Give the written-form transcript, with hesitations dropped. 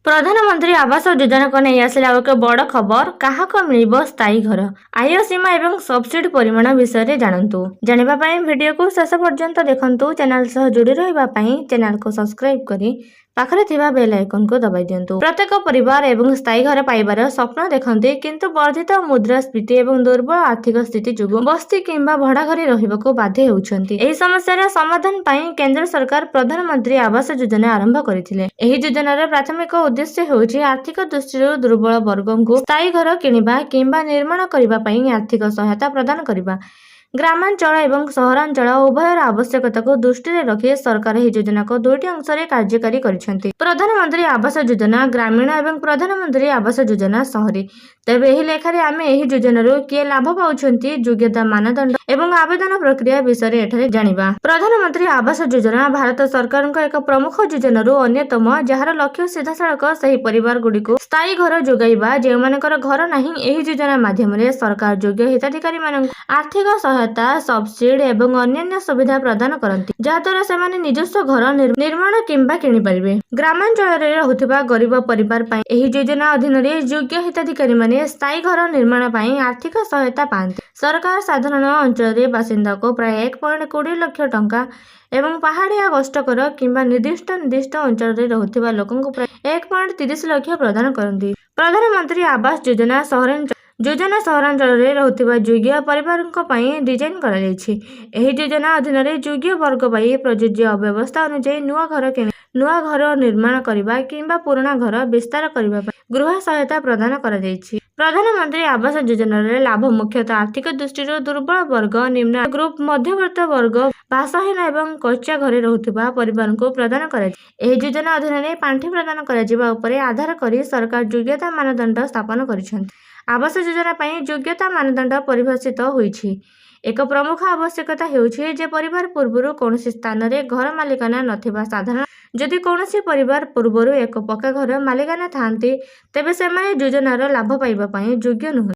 प्रधानमंत्री आवास योजना को नहीं आसिला एक बड़ खबर काहाको मिलिबो स्थायी घर आय सीमा एवं सब्सिडी परिमाण विषय जानतु जानिबा पई वीडियो को शेष पर्यंत देखंतु चैनल सह जोड़ी रहिबा पई चैनल को सब्सक्राइब करी पाखरे थिबा बेल आइकन को दबाई दियंतु। प्रत्येक परिवार एवं स्थायी घर पाइबार स्वप्न देखंती किंतु वर्धित मुद्रास्फीति एवं दुर्बल आर्थिक स्थिति जुगु बस्ती किंबा भड़ा घरे रहिबाको बाध्य हेउछंती। एही समस्यार समाधान पई केंद्र सरकार प्रधानमंत्री आवास योजना आरंभ करथिले। एही योजनार प्राथमिक उद्देश्य हेउछि आर्थिक दृष्टिରୁ दुर्बल वर्गଙ୍କୁ स्थायी घर किनिबा किंबा निर्माण करिबा पई आर्थिक सहायता प्रदान करिबा। ग्रामांचल एवं सहरांचल उभयर आवश्यकता को दृष्टि रखी सरकार यह योजना को दुईटी अंश में कार्यकारी करिसेंती। प्रधानमंत्री आवास योजना ग्रामीण एवं प्रधानमंत्री आवास योजना शहरी। तेबे एही लेखारे आमे एही योजनारो किए लाभ पाउछंती योग्यता मानदंड एवं आवेदन प्रक्रिया विषय एठारे जानिबा। प्रधानमंत्री आवास योजना भारत सरकार एक प्रमुख योजनारो अन्यतम जहार लक्ष्य सीधासळख सही परिवार गुड़िको स्थायी घर जोगाइबा। जेमानकर घर नाही एही योजना माध्यम सरकार योग्य हिताधिकारी मानक आर्थिक सहायता सब्सिडी एवं अन्य सुविधा प्रदान करती जहाद्वारा सेमाने निजस्व घर निर्माण किंबा किनि परिबे। ग्रामांचल रे रहुथिबा गरीब परिवार पई एही योजना अधीन रे योग्य हिताधिकारी माने स्थायी घर निर्माण पई आर्थिक सहायता पाते। सरकार साधारण अंचल रे बासिंदा को प्राय 1.20 लाख टंका एवं पहाड़िया कष्टकर किंबा निर्दिष्ट अंचल रे रहुथिबा लोकंको प्राय 1.30 लाख प्रदान करती। प्रधानमंत्री आवास योजना सहरांचल रे रहुथिबा योग्य परिवारक पई डिजाइन करा जायछि। एही योजना अधीन रे योग्य वर्ग पई प्रयोज्य व्यवस्था अनुसार नुआ घर निर्माण करबा किंबा पुराना घर विस्तार करबा पई गृह सहायता प्रदान करा जायछि। प्रधानमंत्री आवास योजना रे लाभ मुख्यतः आर्थिक दृष्टिରୁ दुर्बल वर्ग निम्न ग्रुप मध्यवर्ती वर्ग बासहीन एवं कच्चा घरे रहुथिबा परिवारको प्रदान करा। एही योजना अधीन रे पांठी प्रदान करा जिबा उपरे आधार करी सरकार योग्यता मानदंड स्थापन करिसेंती। आवास योजना पई योग्यता मानदंड परिभाषित होईछि। एक प्रमुख आवश्यकता हेउछि जे परिवार पूर्वरु कोनोसी स्थान रे घर मालिकाना नथिबा। साधारण जदि कोनोसी परिवार पूर्वरु एक पक्का घर मालिकाना थांती तेबे सेमाने योजनार लाभ पाइबा पई योग्य नुह।